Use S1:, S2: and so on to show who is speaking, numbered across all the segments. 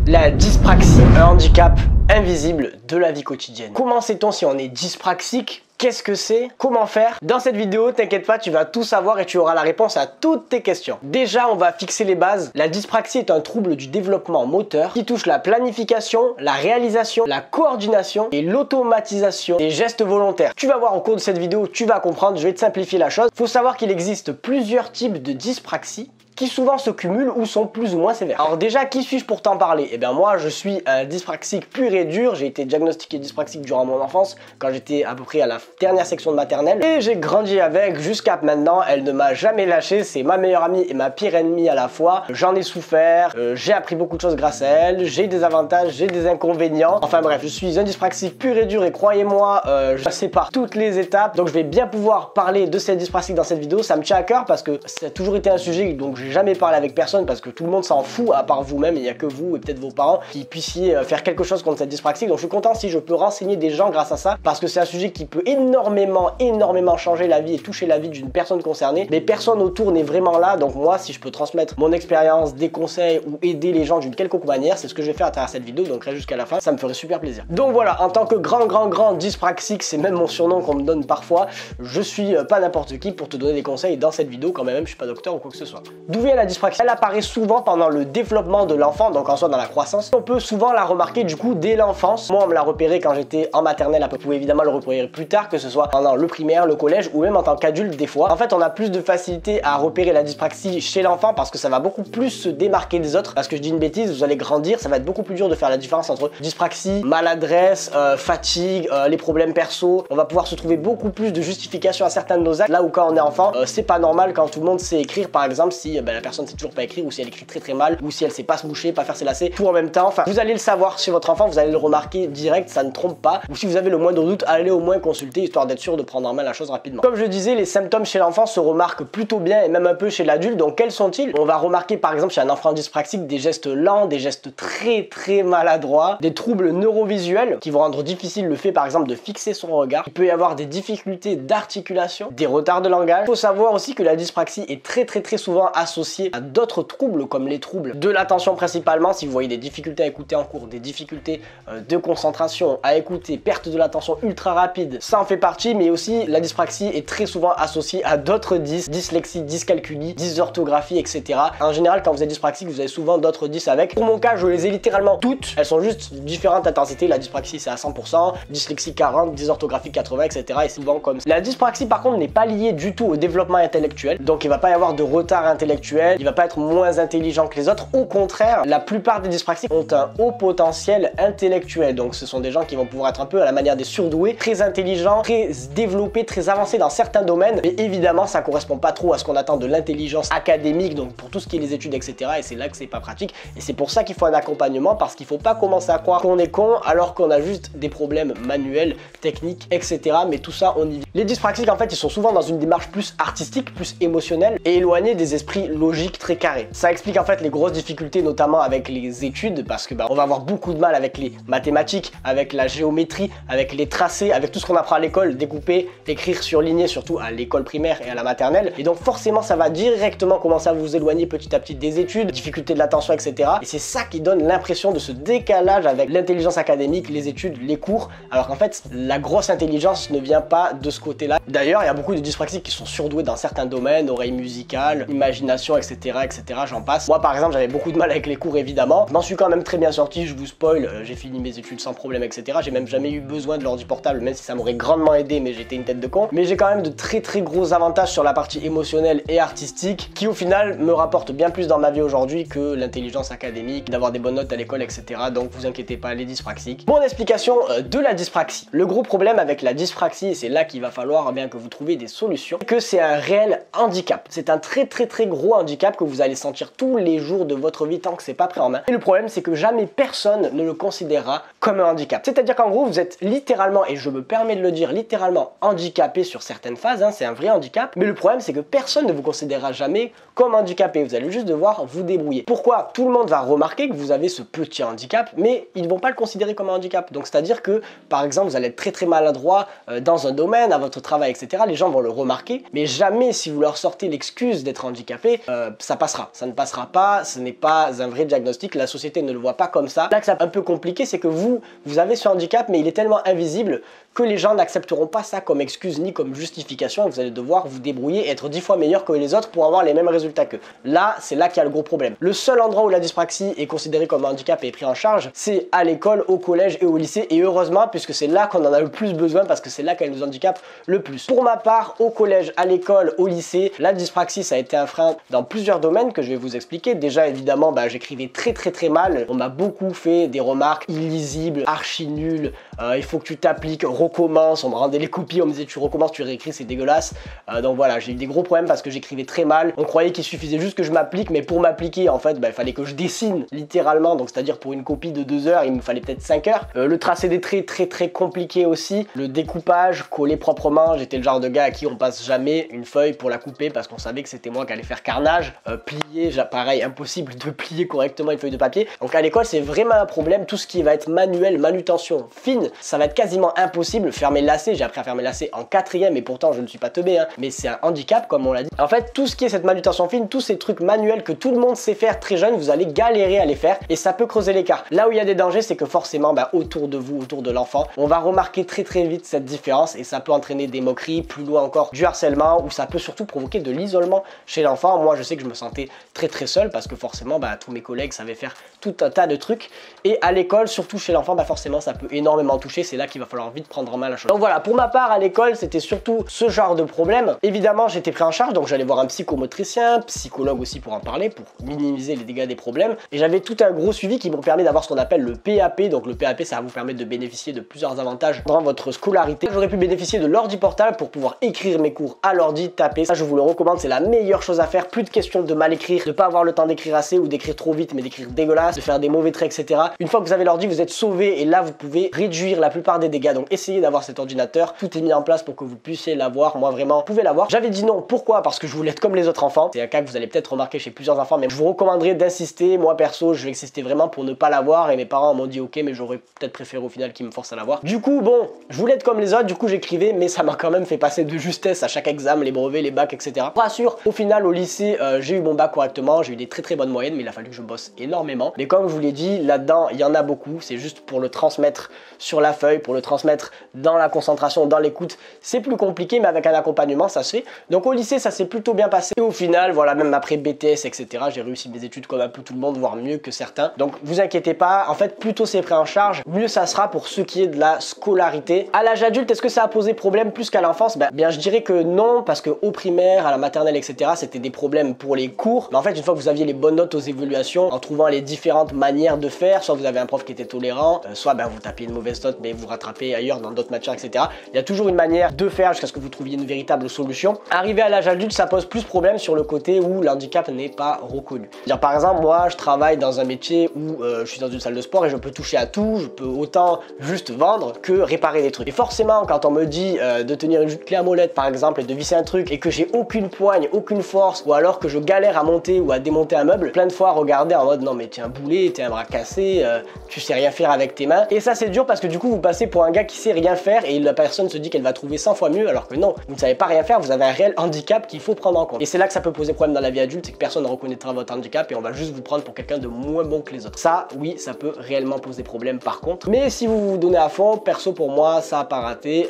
S1: La dyspraxie, un handicap invisible de la vie quotidienne. Comment sait-on si on est dyspraxique? Qu'est-ce que c'est? Comment faire? Dans cette vidéo, t'inquiète pas, tu vas tout savoir et tu auras la réponse à toutes tes questions. Déjà, on va fixer les bases. La dyspraxie est un trouble du développement moteur qui touche la planification, la réalisation, la coordination et l'automatisation des gestes volontaires. Tu vas voir au cours de cette vidéo, tu vas comprendre, je vais te simplifier la chose. Faut savoir qu'il existe plusieurs types de dyspraxie qui souvent se cumulent ou sont plus ou moins sévères. Alors déjà, qui suis-je pour t'en parler? Eh bien moi, je suis un dyspraxique pur et dur. J'ai été diagnostiqué dyspraxique durant mon enfance, quand j'étais à peu près à la dernière section de maternelle. Et j'ai grandi avec jusqu'à maintenant. Elle ne m'a jamais lâché. C'est ma meilleure amie et ma pire ennemie à la fois. J'en ai souffert. J'ai appris beaucoup de choses grâce à elle. J'ai des avantages, j'ai des inconvénients. Enfin bref, je suis un dyspraxique pur et dur et croyez-moi, je passe par toutes les étapes. Donc je vais bien pouvoir parler de cette dyspraxie dans cette vidéo. Ça me tient à cœur parce que ça a toujours été un sujet donc j'ai jamais parlé avec personne parce que tout le monde s'en fout à part vous-même. Il n'y a que vous et peut-être vos parents qui puissiez faire quelque chose contre cette dyspraxie. Donc je suis content si je peux renseigner des gens grâce à ça parce que c'est un sujet qui peut énormément changer la vie et toucher la vie d'une personne concernée. Mais personne autour n'est vraiment là. Donc moi, si je peux transmettre mon expérience, des conseils ou aider les gens d'une quelconque manière, c'est ce que je vais faire à travers cette vidéo. Donc reste jusqu'à la fin, ça me ferait super plaisir. Donc voilà, en tant que grand dyspraxique, c'est même mon surnom qu'on me donne parfois. Je suis pas n'importe qui pour te donner des conseils dans cette vidéo quand même je suis pas docteur ou quoi que ce soit. D'où vient la dyspraxie? Elle apparaît souvent pendant le développement de l'enfant, donc en soi dans la croissance. On peut souvent la remarquer du coup dès l'enfance. Moi on me l'a repéré quand j'étais en maternelle, vous pouvez évidemment le repérer plus tard, que ce soit pendant le primaire, le collège ou même en tant qu'adulte des fois. En fait on a plus de facilité à repérer la dyspraxie chez l'enfant parce que ça va beaucoup plus se démarquer des autres. Parce que je dis une bêtise, vous allez grandir, ça va être beaucoup plus dur de faire la différence entre dyspraxie, maladresse, fatigue, les problèmes perso. On va pouvoir se trouver beaucoup plus de justification à certains de nos actes. Là où quand on est enfant, c'est pas normal quand tout le monde sait écrire par exemple, si la personne sait toujours pas écrire ou si elle écrit très mal ou si elle sait pas se moucher, pas faire ses lacets, tout en même temps. Enfin, vous allez le savoir chez votre enfant, vous allez le remarquer direct, ça ne trompe pas. Ou si vous avez le moindre doute, allez au moins consulter histoire d'être sûr de prendre en main la chose rapidement. Comme je disais, les symptômes chez l'enfant se remarquent plutôt bien et même un peu chez l'adulte. Donc quels sont-ils? On va remarquer par exemple chez un enfant dyspraxique des gestes lents, des gestes très maladroits, des troubles neurovisuels qui vont rendre difficile le fait par exemple de fixer son regard. Il peut y avoir des difficultés d'articulation, des retards de langage. Il faut savoir aussi que la dyspraxie est très souvent associée à d'autres troubles comme les troubles de l'attention principalement. Si vous voyez des difficultés à écouter en cours, des difficultés de concentration à écouter, perte de l'attention ultra rapide, ça en fait partie. Mais aussi la dyspraxie est très souvent associée à d'autres dyslexie, dyscalculie, dysorthographie, etc. En général quand vous êtes dyspraxique vous avez souvent d'autres dys avec. Pour mon cas je les ai littéralement toutes, elles sont juste différentes intensités. La dyspraxie c'est à 100%, dyslexie 40, dysorthographie 80, etc. et souvent comme ça. La dyspraxie par contre n'est pas liée du tout au développement intellectuel, donc il va pas y avoir de retard intellectuel, il va pas être moins intelligent que les autres. Au contraire, la plupart des dyspraxiques ont un haut potentiel intellectuel. Donc ce sont des gens qui vont pouvoir être un peu à la manière des surdoués, très intelligents, très développés, très avancés dans certains domaines. Mais évidemment, ça correspond pas trop à ce qu'on attend de l'intelligence académique, donc pour tout ce qui est les études, etc. Et c'est là que c'est pas pratique. Et c'est pour ça qu'il faut un accompagnement, parce qu'il faut pas commencer à croire qu'on est con alors qu'on a juste des problèmes manuels, techniques, etc. Mais tout ça, on y vit. Les dyspraxiques, en fait, ils sont souvent dans une démarche plus artistique, plus émotionnelle et éloignés des esprits logiques très carrés. Ça explique en fait les grosses difficultés notamment avec les études parce que on va avoir beaucoup de mal avec les mathématiques, avec la géométrie, avec les tracés, avec tout ce qu'on apprend à l'école, découper, écrire, surligner, surtout à l'école primaire et à la maternelle. Et donc forcément ça va directement commencer à vous éloigner petit à petit des études, difficultés de l'attention, etc. Et c'est ça qui donne l'impression de ce décalage avec l'intelligence académique, les études, les cours, alors qu'en fait la grosse intelligence ne vient pas de ce côté-là. D'ailleurs il y a beaucoup de dyspraxiques qui sont surdoués dans certains domaines, oreille musicale, imagination, etc. j'en passe. Moi par exemple j'avais beaucoup de mal avec les cours évidemment, je m'en suis quand même très bien sorti, je vous spoil, j'ai fini mes études sans problème, etc. J'ai même jamais eu besoin de l'ordi portable, même si ça m'aurait grandement aidé, mais j'étais une tête de con. Mais j'ai quand même de très gros avantages sur la partie émotionnelle et artistique qui au final me rapportent bien plus dans ma vie aujourd'hui que l'intelligence académique, d'avoir des bonnes notes à l'école, etc. Donc vous inquiétez pas les dyspraxiques. Mon explication de la dyspraxie. Le gros problème avec la dyspraxie, et c'est là qu'il va falloir bien que vous trouviez des solutions, c'est que c'est un réel handicap. C'est un très gros handicap que vous allez sentir tous les jours de votre vie tant que c'est pas pris en main. Et le problème c'est que jamais personne ne le considérera comme un handicap. C'est-à-dire qu'en gros vous êtes littéralement, et je me permets de le dire, littéralement handicapé sur certaines phases, c'est un vrai handicap, mais le problème c'est que personne ne vous considérera jamais comme handicapé. Vous allez juste devoir vous débrouiller. Pourquoi? Tout le monde va remarquer que vous avez ce petit handicap, mais ils ne vont pas le considérer comme un handicap. Donc c'est-à-dire que par exemple vous allez être très maladroit dans un domaine, à votre travail, etc. Les gens vont le remarquer, mais jamais si vous leur sortez l'excuse d'être handicapé, santé, ça passera. Ça ne passera pas, ce n'est pas un vrai diagnostic, la société ne le voit pas comme ça. Là que c'est un peu compliqué, c'est que vous avez ce handicap, mais il est tellement invisible que les gens n'accepteront pas ça comme excuse ni comme justification. Vous allez devoir vous débrouiller et être 10 fois meilleur que les autres pour avoir les mêmes résultats qu'eux. Là, c'est là qu'il y a le gros problème. Le seul endroit où la dyspraxie est considérée comme un handicap et est pris en charge, c'est à l'école, au collège et au lycée. Et heureusement, puisque c'est là qu'on en a le plus besoin, parce que c'est là qu'elle nous handicape le plus. Pour ma part, au collège, à l'école, au lycée, la dyspraxie, ça a été un frein dans plusieurs domaines que je vais vous expliquer. Déjà, évidemment, j'écrivais très mal. On m'a beaucoup fait des remarques illisibles, archi nulles, il faut que tu t'appliques, recommence. On me rendait les copies, on me disait tu recommences, tu réécris, c'est dégueulasse. Donc voilà, j'ai eu des gros problèmes parce que j'écrivais très mal. On croyait qu'il suffisait juste que je m'applique, mais pour m'appliquer, en fait, il fallait que je dessine littéralement. Donc c'est-à-dire pour une copie de 2 heures, il me fallait peut-être 5 heures. Le tracé des traits, très compliqué aussi. Le découpage, coller proprement. J'étais le genre de gars à qui on passe jamais une feuille pour la couper parce qu'on savait que c'était moi qui allais faire carnage. Plier, pareil, impossible de plier correctement une feuille de papier. Donc à l'école, c'est vraiment un problème. Tout ce qui va être manuel, manutention fine, ça va être quasiment impossible. Faire mes lacets, j'ai appris à faire mes lacets en 4e et pourtant je ne suis pas teubé, hein, mais c'est un handicap comme on l'a dit. En fait, tout ce qui est cette manutention fine, tous ces trucs manuels que tout le monde sait faire très jeune, vous allez galérer à les faire et ça peut creuser l'écart. Là où il y a des dangers, c'est que forcément, autour de vous, autour de l'enfant, on va remarquer très vite cette différence et ça peut entraîner des moqueries, plus loin encore du harcèlement, ou ça peut surtout provoquer de l'isolement chez l'enfant. Moi, je sais que je me sentais très seul parce que forcément, tous mes collègues savaient faire tout un tas de trucs et à l'école, surtout chez l'enfant, forcément, ça peut énormément toucher. C'est là qu'il va falloir vite prendre en main la chose. Donc voilà, pour ma part, à l'école, c'était surtout ce genre de problème. Évidemment, j'étais pris en charge, donc j'allais voir un psychomotricien, psychologue aussi pour en parler, pour minimiser les dégâts des problèmes. Et j'avais tout un gros suivi qui me permet d'avoir ce qu'on appelle le PAP. Donc le PAP, ça va vous permettre de bénéficier de plusieurs avantages dans votre scolarité. J'aurais pu bénéficier de l'ordi portable pour pouvoir écrire mes cours à l'ordi, taper. Ça, je vous le recommande, c'est la meilleure chose à faire. Plus de questions de mal écrire, de pas avoir le temps d'écrire assez ou d'écrire trop vite, mais d'écrire dégueulasse, de faire des mauvais traits, etc. Une fois que vous avez l'ordi, vous êtes sauvé et là, vous pouvez réduire la plupart des dégâts. Donc essayez d'avoir cet ordinateur, tout est mis en place pour que vous puissiez l'avoir. Moi vraiment, vous pouvez l'avoir. J'avais dit non, pourquoi? Parce que je voulais être comme les autres enfants. C'est un cas que vous allez peut-être remarquer chez plusieurs enfants, mais je vous recommanderais d'insister. Moi perso, je vais insister vraiment pour ne pas l'avoir et mes parents m'ont dit ok, mais j'aurais peut-être préféré au final qu'ils me forcent à l'avoir. Du coup, bon, je voulais être comme les autres, du coup j'écrivais, mais ça m'a quand même fait passer de justesse à chaque examen, les brevets, les bacs, etc. Pour rassure, au final au lycée, j'ai eu mon bac correctement, j'ai eu des très bonnes moyennes, mais il a fallu que je bosse énormément. Mais comme je vous l'ai dit, là-dedans, il y en a beaucoup, c'est juste pour le transmettre sur la feuille, pour le transmettre dans la concentration, dans l'écoute, c'est plus compliqué, mais avec un accompagnement, ça se fait. Donc au lycée, ça s'est plutôt bien passé. Et au final, voilà, même après BTS, etc., j'ai réussi mes études comme un peu tout le monde, voire mieux que certains. Donc vous inquiétez pas, en fait, plus tôt c'est pris en charge, mieux ça sera pour ce qui est de la scolarité. À l'âge adulte, est-ce que ça a posé problème plus qu'à l'enfance? Bien, je dirais que non, parce qu'au primaire, à la maternelle, etc., c'était des problèmes pour les cours. Mais en fait, une fois que vous aviez les bonnes notes aux évaluations, en trouvant les différentes manières de faire, soit vous avez un prof qui était tolérant, soit vous tapiez une mauvaise note, mais vous rattrapez ailleurs dans d'autres matières, etc. Il y a toujours une manière de faire jusqu'à ce que vous trouviez une véritable solution. Arrivé à l'âge adulte, ça pose plus problème sur le côté où l'handicap n'est pas reconnu. Par exemple, moi, je travaille dans un métier où je suis dans une salle de sport et je peux toucher à tout, je peux autant juste vendre que réparer des trucs. Et forcément, quand on me dit de tenir une clé à molette, par exemple, et de visser un truc, et que j'ai aucune poigne, aucune force, ou alors que je galère à monter ou à démonter un meuble, plein de fois regarder en mode non mais t'es un boulet, t'es un bras cassé, tu sais rien faire avec tes mains. Et ça c'est dur parce que du coup vous passez pour un gars qui sait rien faire et la personne se dit qu'elle va trouver 100 fois mieux alors que non, vous ne savez pas rien faire, vous avez un réel handicap qu'il faut prendre en compte. Et c'est là que ça peut poser problème dans la vie adulte, c'est que personne ne reconnaîtra votre handicap et on va juste vous prendre pour quelqu'un de moins bon que les autres. Ça, oui, ça peut réellement poser problème par contre. Mais si vous vous donnez à fond, perso pour moi, ça a pas raté.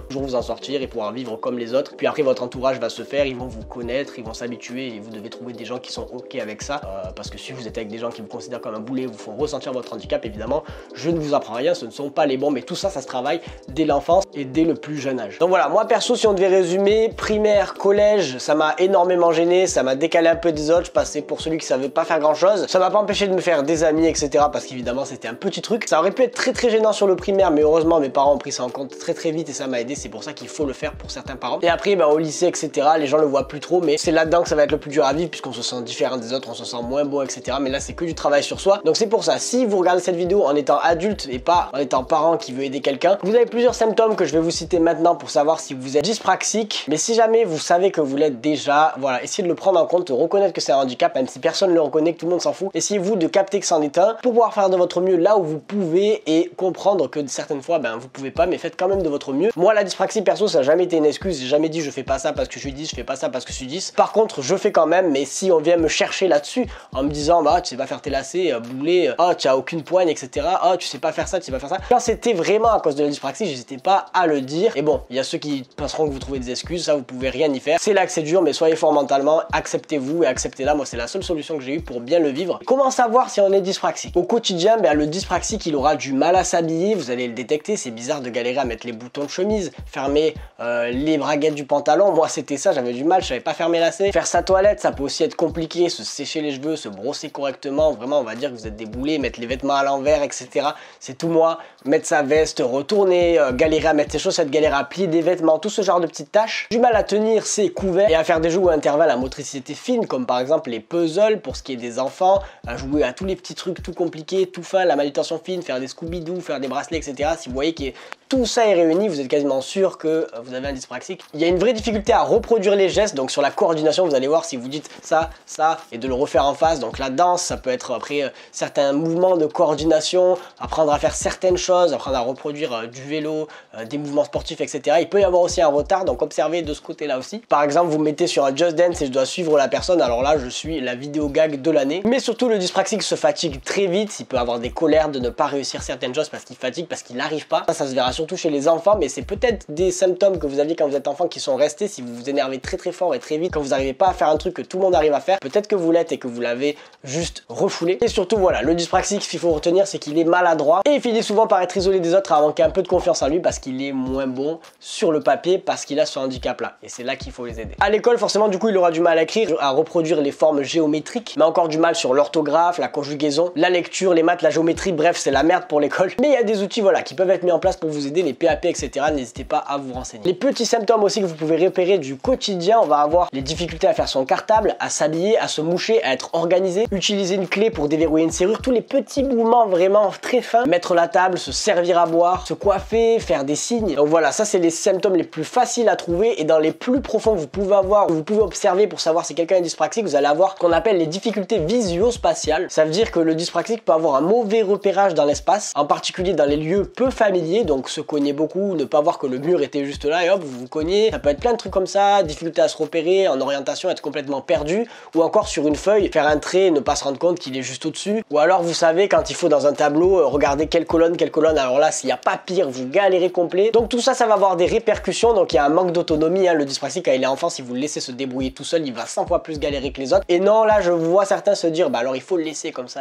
S1: Toujours vous en sortir et pouvoir vivre comme les autres. Puis après votre entourage va se faire, ils vont vous connaître, ils vont s'habituer et vous devez trouver des gens qui sont ok avec ça. Parce que si vous êtes avec des gens qui vous considèrent comme un boulet, vous font ressentir votre handicap, évidemment, je ne vous apprends rien, ce ne sont pas les bons, mais tout ça, ça se travaille dès l'enfance et dès le plus jeune âge. Donc voilà, moi perso, si on devait résumer, primaire, collège, ça m'a énormément gêné, ça m'a décalé un peu des autres, je passais pour celui qui savait pas faire grand chose. Ça m'a pas empêché de me faire des amis, etc. parce qu'évidemment, c'était un petit truc. Ça aurait pu être très gênant sur le primaire, mais heureusement, mes parents ont pris ça en compte très vite et ça m'a aidé. C'est pour ça qu'il faut le faire pour certains parents. Et après, au lycée, etc., les gens le voient plus trop, mais c'est là-dedans que ça va être le plus dur à vivre puisqu'on se sent différent des autres, on se sent moins beau, etc. Mais là, c'est que du travail sur soi. Donc c'est pour ça, si vous regardez cette vidéo en étant adulte et pas en étant parent parent qui veut aider quelqu'un. Vous avez plusieurs symptômes que je vais vous citer maintenant pour savoir si vous êtes dyspraxique. Mais si jamais vous savez que vous l'êtes déjà, voilà, essayez de le prendre en compte, de reconnaître que c'est un handicap, même si personne ne le reconnaît, que tout le monde s'en fout. Essayez-vous de capter que c'en est un pour pouvoir faire de votre mieux là où vous pouvez et comprendre que certaines fois, vous pouvez pas, mais faites quand même de votre mieux. Moi, la dyspraxie, perso, ça n'a jamais été une excuse. J'ai jamais dit je fais pas ça parce que je suis 10, je fais pas ça parce que je suis 10. Par contre, je fais quand même, mais si on vient me chercher là-dessus en me disant, bah, tu sais pas faire tes lacets, bouler, tu as aucune poigne, etc. Tu sais pas faire ça, tu sais pas faire ça. Quand c'était vraiment à cause de la dyspraxie, j'hésitais pas à le dire. Et bon, il y a ceux qui penseront que vous trouvez des excuses, ça vous pouvez rien y faire. C'est là que c'est dur, mais soyez fort mentalement, acceptez-vous et acceptez-la. Moi, c'est la seule solution que j'ai eue pour bien le vivre. Comment savoir si on est dyspraxique? Au quotidien, le dyspraxique, il aura du mal à s'habiller, vous allez le détecter. C'est bizarre de galérer à mettre les boutons de chemise, fermer les braguettes du pantalon. Moi, c'était ça, j'avais du mal, je savais pas faire mes lacets. Faire sa toilette, ça peut aussi être compliqué, se sécher les cheveux, se brosser correctement. Vraiment, on va dire que vous êtes déboulé, mettre les vêtements à l'envers, etc. C'est tout moi. Mettre sa veste, retourner, galérer à mettre ses chaussettes, galérer à plier des vêtements, tout ce genre de petites tâches. Du mal à tenir ses couverts et à faire des jeux ou intervalles à motricité fine, comme par exemple les puzzles pour ce qui est des enfants, à jouer à tous les petits trucs tout compliqués, tout fin, la manutention fine, faire des Scooby-Doo, faire des bracelets, etc. Si vous voyez que tout ça est réuni, vous êtes quasiment sûr que vous avez un dyspraxique. Il y a une vraie difficulté à reproduire les gestes, donc sur la coordination, vous allez voir si vous dites ça, ça, et de le refaire en face. Donc la danse, ça peut être après certains mouvements de coordination, apprendre à faire certaines choses, apprendre à reproduire du vélo, des mouvements sportifs, etc. Il peut y avoir aussi un retard, donc observez de ce côté-là aussi. Par exemple, vous mettez sur un Just Dance et je dois suivre la personne, alors là, je suis la vidéo gag de l'année. Mais surtout, le dyspraxique se fatigue très vite, il peut avoir des colères de ne pas réussir certaines choses parce qu'il fatigue, parce qu'il n'arrive pas. Ça se verra surtout chez les enfants, mais c'est peut-être des symptômes que vous aviez quand vous êtes enfant qui sont restés. Si vous vous énervez très fort et très vite, quand vous n'arrivez pas à faire un truc que tout le monde arrive à faire, peut-être que vous l'êtes et que vous l'avez juste refoulé. Et surtout, voilà, le dyspraxique, ce qu'il faut retenir, c'est qu'il est maladroit et il finit souvent par être isolé des autres, à manquer un peu de confiance en lui parce qu'il est moins bon sur le papier, parce qu'il a ce handicap-là. Et c'est là qu'il faut les aider. À l'école, forcément, du coup, il aura du mal à écrire, à reproduire les formes géométriques, mais encore du mal sur l'orthographe, la conjugaison, la lecture, les maths, la géométrie, bref, c'est la merde pour l'école. Mais il y a des outils, voilà, qui peuvent être mis en place pour vous aider, les PAP, etc. N'hésitez pas à vous renseigner. Les petits symptômes aussi que vous pouvez repérer du quotidien, on va avoir les difficultés à faire son cartable, à s'habiller, à se moucher, à être organisé, utiliser une clé pour déverrouiller une serrure, tous les petits mouvements vraiment très fins, mettre la table, se servir à boire, se coiffer, faire des signes. Donc voilà, ça c'est les symptômes les plus faciles à trouver et dans les plus profonds que vous pouvez avoir, vous pouvez observer pour savoir si quelqu'un est dyspraxique, vous allez avoir ce qu'on appelle les difficultés visio-spatiales. Ça veut dire que le dyspraxique peut avoir un mauvais repérage dans l'espace, en particulier dans les lieux peu familiers, donc se cogner beaucoup, ne pas voir que le mur était juste là et hop, vous vous cognez. Ça peut être plein de trucs comme ça, difficulté à se repérer, en orientation, être complètement perdu, ou encore sur une feuille, faire un trait et ne pas se rendre compte qu'il est juste au-dessus. Ou alors vous savez quand il faut dans un tableau, regarder quelle colonne, alors là s'il n'y a pas pire, vous galérez complet. Donc tout ça, ça va avoir des répercussions, donc il y a un manque d'autonomie, le dyspraxique quand il est enfant, si vous le laissez se débrouiller tout seul, il va 100 fois plus galérer que les autres. Et non, là je vois certains se dire, bah alors il faut le laisser comme ça,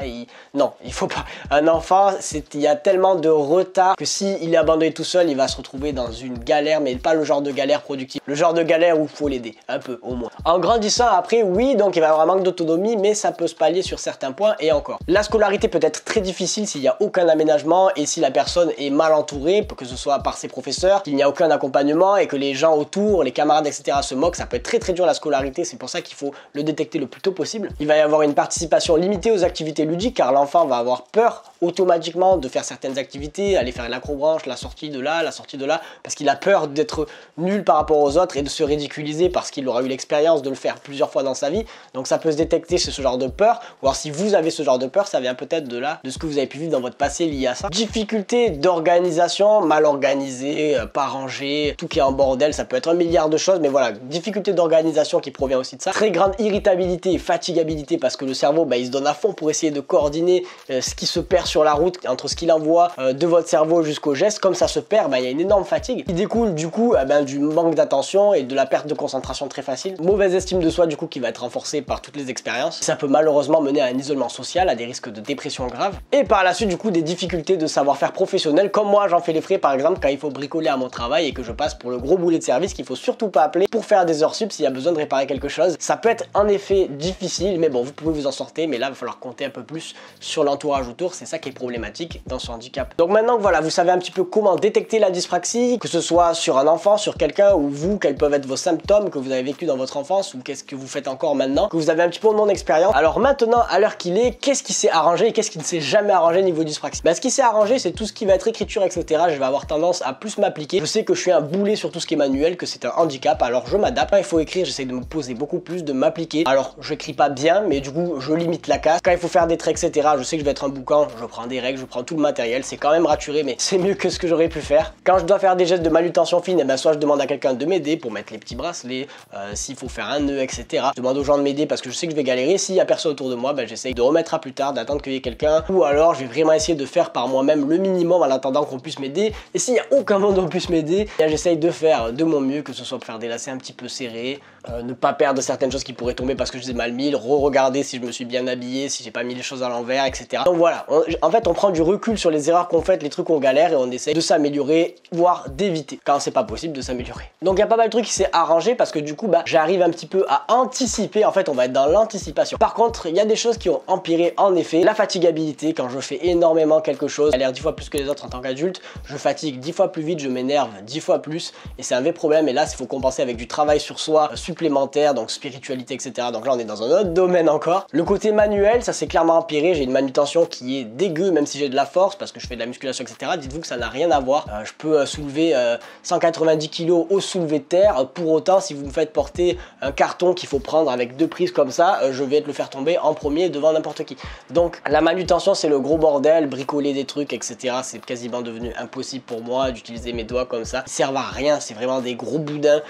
S1: non, il faut pas. Un enfant, il y a tellement de retard que s'il est abandonné tout seul, il va se retrouver dans une galère, mais pas le genre de galère productive, le genre de galère où il faut l'aider, un peu au moins. En grandissant après, oui, donc il va y avoir un manque d'autonomie, mais ça peut se pallier sur certains points et encore. La scolarité peut être très difficile s'il n'y a aucun aménagement et si la personne est mal entourée, que ce soit par ses professeurs, qu'il n'y a aucun accompagnement et que les gens autour, les camarades, etc. se moquent, ça peut être très dur la scolarité, c'est pour ça qu'il faut le détecter le plus tôt possible. Il va y avoir une participation limitée aux activités ludiques car l'enfant va avoir peur automatiquement de faire certaines activités, aller faire l'acrobranche, la sortie de là, parce qu'il a peur d'être nul par rapport aux autres et de se ridiculiser parce qu'il aura eu l'expérience de le faire plusieurs fois dans sa vie. Donc ça peut se détecter chez ce genre de peur, ou alors si vous avez ce genre de peur, ça vient peut-être de là, de ce que vous avez pu vivre dans votre passé lié à ça. Difficulté d'organisation, mal organisé, pas rangé, tout qui est en bordel, ça peut être un milliard de choses, mais voilà, difficulté d'organisation qui provient aussi de ça. Très grande irritabilité et fatigabilité parce que le cerveau, il se donne à fond pour essayer de coordonner ce qui se perd sur la route, entre ce qu'il envoie de votre cerveau jusqu'au geste. Comme ça se perd, il y a une énorme fatigue qui découle du coup du manque d'attention et de la perte de concentration très facile. Mauvaise estime de soi du coup qui va être renforcée par toutes les expériences. Ça peut malheureusement mener à un isolement social, à des risques de dépression grave. Et par la suite du coup des difficultés de savoir-faire professionnel, comme moi j'en fais les frais par exemple quand il faut bricoler à mon travail et que je passe pour le gros boulet de service qu'il faut surtout pas appeler pour faire des heures sup s'il y a besoin de réparer quelque chose. Ça peut être en effet difficile, mais bon, vous pouvez vous en sortir, mais là il va falloir compter un peu plus sur l'entourage autour, c'est ça qui est problématique dans ce handicap. Donc maintenant que voilà, vous savez un petit peu comment détecter la dyspraxie, que ce soit sur un enfant, sur quelqu'un ou vous, quels peuvent être vos symptômes que vous avez vécu dans votre enfance ou qu'est-ce que vous faites encore maintenant, que vous avez un petit peu mon expérience. Alors maintenant, à l'heure qu'il est, qu'est-ce qui s'est arrangé et qu'est-ce qui ne s'est jamais arrangé niveau dyspraxie? Ce qui s'est arrangé, c'est tout tout ce qui va être écriture, etc., je vais avoir tendance à plus m'appliquer. Je sais que je suis un boulet sur tout ce qui est manuel, que c'est un handicap, alors je m'adapte. Quand il faut écrire, j'essaie de me poser beaucoup plus, de m'appliquer. Alors je n'écris pas bien, mais du coup je limite la casse. Quand il faut faire des traits, etc., je sais que je vais être un boucan, je prends des règles, je prends tout le matériel, c'est quand même raturé, mais c'est mieux que ce que j'aurais pu faire. Quand je dois faire des gestes de manutention fine, et ben soit je demande à quelqu'un de m'aider pour mettre les petits bracelets, s'il faut faire un nœud, etc. Je demande aux gens de m'aider parce que je sais que je vais galérer. S'il y a personne autour de moi, ben j'essaye de remettre à plus tard, d'attendre qu'il y ait quelqu'un, ou alors je vais vraiment essayer de faire par moi-même le minimum en attendant qu'on puisse m'aider. Et s'il n'y a aucun monde qui puisse m'aider, j'essaye de faire de mon mieux, que ce soit pour faire des lacets un petit peu serrés, ne pas perdre certaines choses qui pourraient tomber parce que je les ai mal mis, re-regarder si je me suis bien habillé, si j'ai pas mis les choses à l'envers, etc. Donc voilà, en fait on prend du recul sur les erreurs qu'on fait, les trucs qu'on galère, et on essaie de s'améliorer, voire d'éviter quand c'est pas possible de s'améliorer. Donc il y a pas mal de trucs qui s'est arrangé parce que du coup j'arrive un petit peu à anticiper. En fait on va être dans l'anticipation. Par contre il y a des choses qui ont empiré. En effet, la fatigabilité. Quand je fais énormément quelque chose, je galère 10 fois plus que les autres en tant qu'adulte, je fatigue 10 fois plus vite, je m'énerve 10 fois plus, et c'est un vrai problème. Et là il faut compenser avec du travail sur soi supplémentaire, donc spiritualité, etc. Donc là on est dans un autre domaine encore. Le côté manuel, ça s'est clairement empiré. J'ai une manutention qui est dégueu, même si j'ai de la force parce que je fais de la musculation, etc. Dites-vous que ça n'a rien à voir. Je peux soulever 190 kg au soulevé de terre. Pour autant, si vous me faites porter un carton qu'il faut prendre avec 2 prises comme ça, je vais le faire tomber en premier devant n'importe qui. Donc la manutention c'est le gros bordel, bricoler des trucs, etc. C'est quasiment devenu impossible pour moi d'utiliser mes doigts comme ça. Ils servent à rien, c'est vraiment des gros boudins.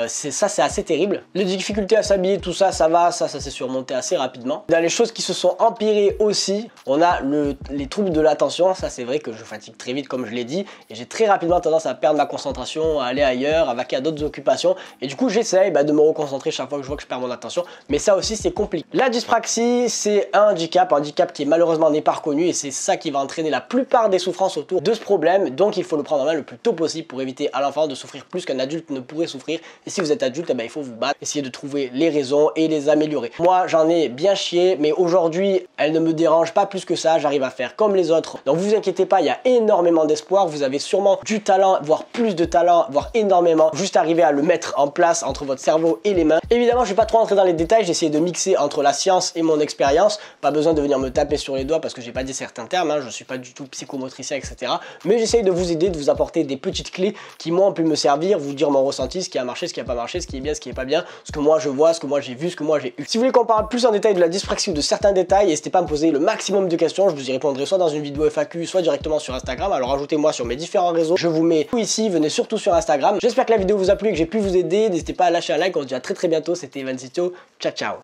S1: C'est assez terrible. Les difficultés à s'habiller, tout ça, ça va, ça s'est surmonté assez rapidement. Dans les choses qui se sont empirées aussi, on a les troubles de l'attention. Ça c'est vrai que je fatigue très vite comme je l'ai dit, et j'ai très rapidement tendance à perdre ma concentration, à aller ailleurs, à vaquer à d'autres occupations, et du coup j'essaye de me reconcentrer chaque fois que je vois que je perds mon attention, mais ça aussi c'est compliqué. La dyspraxie c'est un handicap qui malheureusement n'est pas reconnu, et c'est ça qui va entraîner la plupart des souffrances autour de ce problème. Donc il faut le prendre en main le plus tôt possible pour éviter à l'enfant de souffrir plus qu'un adulte ne pourrait souffrir. Et si vous êtes adulte, il faut vous battre, essayer de trouver les raisons et les améliorer. Moi, j'en ai bien chié, mais aujourd'hui, elle ne me dérange pas plus que ça. J'arrive à faire comme les autres. Donc, vous inquiétez pas, il y a énormément d'espoir. Vous avez sûrement du talent, voire plus de talent, voire énormément. Juste arriver à le mettre en place entre votre cerveau et les mains. Évidemment, je vais pas trop rentrer dans les détails. J'ai essayé de mixer entre la science et mon expérience. Pas besoin de venir me taper sur les doigts parce que j'ai pas dit certains termes. Je suis pas du tout psychomotricien, etc. Mais j'essaye de vous aider, de vous apporter des petites clés qui m'ont pu me servir, vous dire mon ressenti, ce qui a marché, ce qui a pas marché, ce qui est bien, ce qui est pas bien, ce que moi je vois, ce que moi j'ai vu, ce que moi j'ai eu. Si vous voulez qu'on parle plus en détail de la dyspraxie ou de certains détails, n'hésitez pas à me poser le maximum de questions, je vous y répondrai soit dans une vidéo FAQ, soit directement sur Instagram. Alors ajoutez-moi sur mes différents réseaux, je vous mets tout ici, venez surtout sur Instagram. J'espère que la vidéo vous a plu et que j'ai pu vous aider. N'hésitez pas à lâcher un like, on se dit à très bientôt. C'était Evansito, ciao ciao.